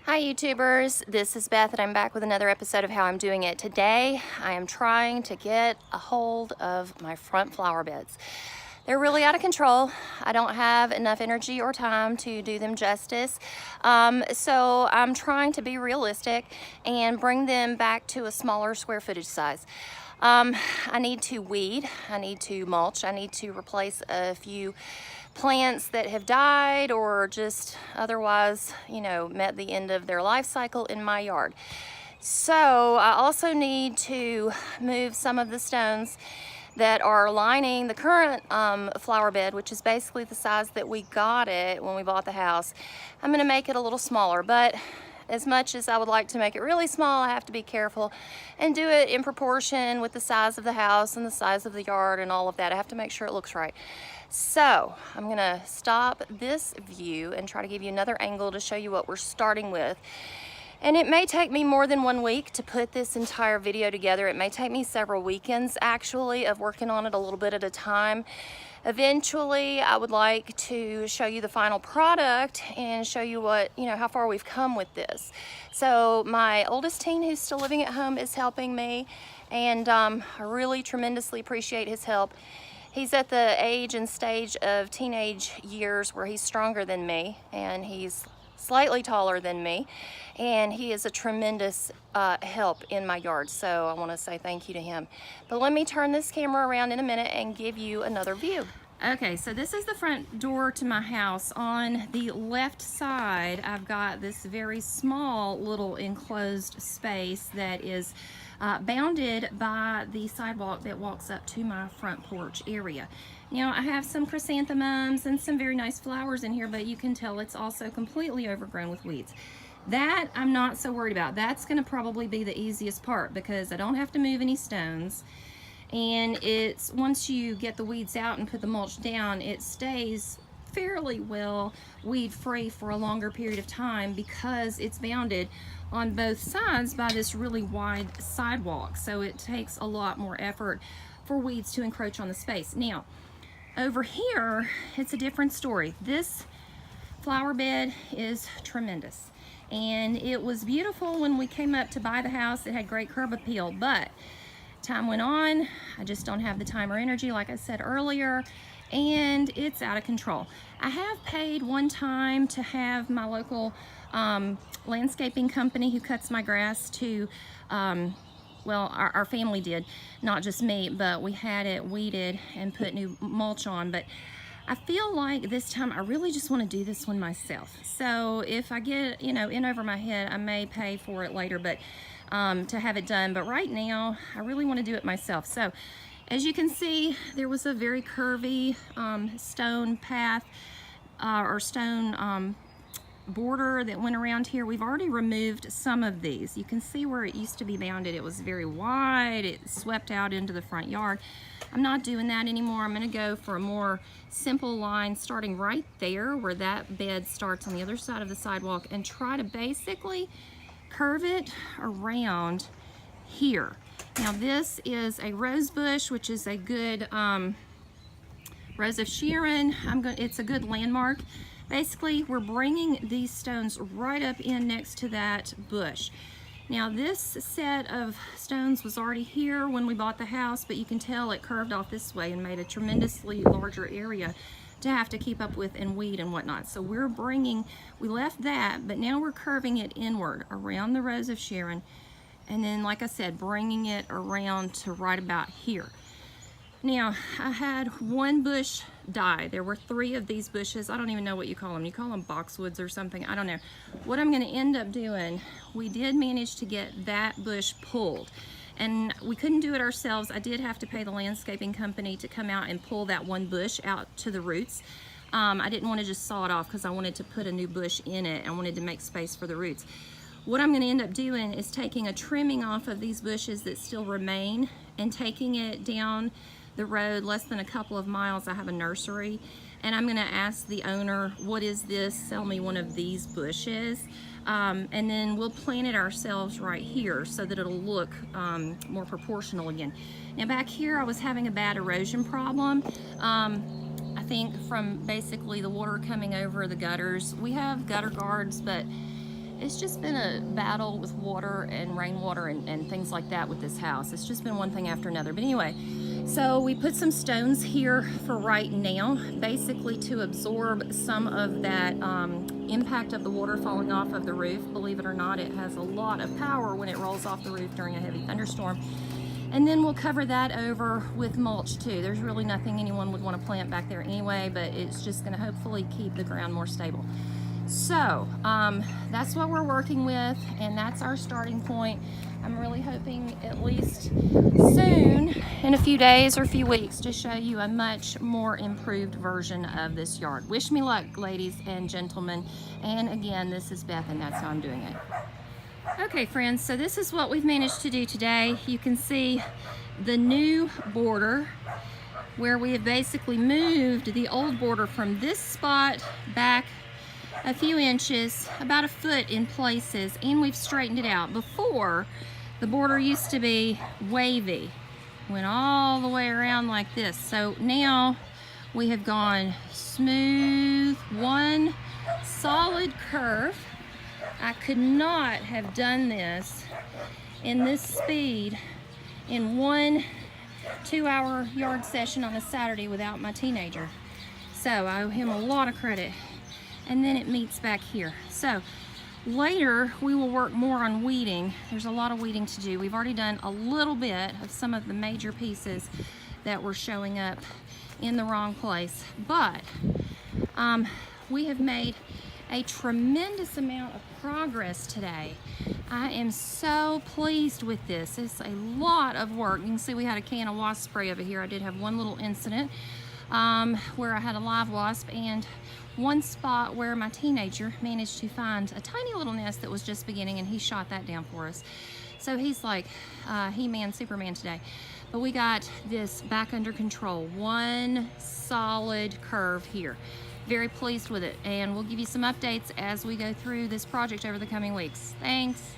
Hi YouTubers, this is Beth and I'm back with another episode of How I'm Doing It. Today I am trying to get a hold of my front flower beds. They're really out of control. I don't have enough energy or time to do them justice. So I'm trying to be realistic and bring them back to a smaller square footage size. I need to weed, I need to mulch, I need to replace a few plants that have died or just otherwise, met the end of their life cycle in my yard. So I also need to move some of the stones that are lining the current flower bed, which is basically the size that we got it when we bought the house. I'm gonna make it a little smaller, but as much as I would like to make it really small, I have to be careful and do it in proportion with the size of the house and the size of the yard and all of that. I have to make sure it looks right. So I'm gonna stop this view and try to give you another angle to show you what we're starting with. And it may take me more than 1 week to put this entire video together. It may take me several weekends actually of working on it a little bit at a time. Eventually, I would like to show you the final product and show you what, how far we've come with this. So my oldest teen who's still living at home is helping me, and I really tremendously appreciate his help. He's at the age and stage of teenage years where he's stronger than me and he's slightly taller than me, and he is a tremendous help in my yard, so I want to say thank you to him. But let me turn this camera around in a minute and give you another view. Okay, so this is the front door to my house. On the left side, I've got this very small little enclosed space that is bounded by the sidewalk that walks up to my front porch area. Now, I have some chrysanthemums and some very nice flowers in here, but you can tell it's also completely overgrown with weeds. That I'm not so worried about. That's going to probably be the easiest part because I don't have to move any stones. And it's once you get the weeds out and put the mulch down, it stays fairly well weed free for a longer period of time because it's bounded on both sides by this really wide sidewalk. So it takes a lot more effort for weeds to encroach on the space. Now, over here, it's a different story. This flower bed is tremendous. And it was beautiful when we came up to buy the house. It had great curb appeal, but time went on. I just don't have the time or energy, like I said earlier, and it's out of control. I have paid one time to have my local landscaping company who cuts my grass to, well, our family did, not just me, but we had it weeded and put new mulch on. But I feel like this time I really just want to do this one myself. So if I get, in over my head, I may pay for it later, but to have it done. But right now, I really want to do it myself. So as you can see, there was a very curvy stone path or stone border that went around here. We've already removed some of these. You can see where it used to be bounded. It was very wide. It swept out into the front yard. I'm not doing that anymore. I'm going to go for a more simple line starting right there where that bed starts on the other side of the sidewalk and try to basically curve it around here. Now this is a rose bush, which is a good Rose of Sharon. It's a good landmark. Basically, we're bringing these stones right up in next to that bush. Now this set of stones was already here when we bought the house, but you can tell it curved off this way and made a tremendously larger area to have to keep up with and weed and whatnot. So we left that, but now we're curving it inward around the Rose of Sharon, and then, like I said, bringing it around to right about here. Now, I had one bush die. There were 3 of these bushes. I don't even know what you call them. You call them boxwoods or something. I don't know. What I'm going to end up doing, we did manage to get that bush pulled. And we couldn't do it ourselves. I did have to pay the landscaping company to come out and pull that one bush out to the roots. I didn't want to just saw it off because I wanted to put a new bush in it. I wanted to make space for the roots. What I'm going to end up doing is taking a trimming off of these bushes that still remain and taking it down the road less than a couple of miles. I have a nursery, and I'm going to ask the owner, what is this? Sell me one of these bushes. And then we'll plant it ourselves right here so that it'll look more proportional again. Now back here I was having a bad erosion problem. I think from basically the water coming over the gutters. We have gutter guards, but It's just been a battle with water and rainwater and things like that with this house. It's just been one thing after another. But anyway, so we put some stones here for right now, basically to absorb some of that impact of the water falling off of the roof. Believe it or not, it has a lot of power when it rolls off the roof during a heavy thunderstorm. And then we'll cover that over with mulch too. There's really nothing anyone would want to plant back there anyway, but it's just going to hopefully keep the ground more stable. So that's what we're working with, and that's our starting point. I'm really hoping at least soon, in a few days or a few weeks, to show you a much more improved version of this yard. Wish me luck, ladies and gentlemen. And again, this is Beth, and that's how I'm doing it. Okay, friends, so this is what we've managed to do today. You can see the new border, where we have basically moved the old border from this spot back a few inches, about a foot in places, and we've straightened it out. Before, the border used to be wavy, went all the way around like this. So now we have gone smooth, one solid curve. I could not have done this in this speed in one 2-hour yard session on a Saturday without my teenager. So I owe him a lot of credit. And then it meets back here. So later we will work more on weeding. There's a lot of weeding to do. We've already done a little bit of some of the major pieces that were showing up in the wrong place, but we have made a tremendous amount of progress today. I am so pleased with this. It's a lot of work. You can see we had a can of wasp spray over here. I did have one little incident where I had a live wasp, and one spot where my teenager managed to find a tiny little nest that was just beginning, and he shot that down for us. So he's like He-Man, Superman today. But we got this back under control. One solid curve here. Very pleased with it, and we'll give you some updates as we go through this project over the coming weeks. Thanks.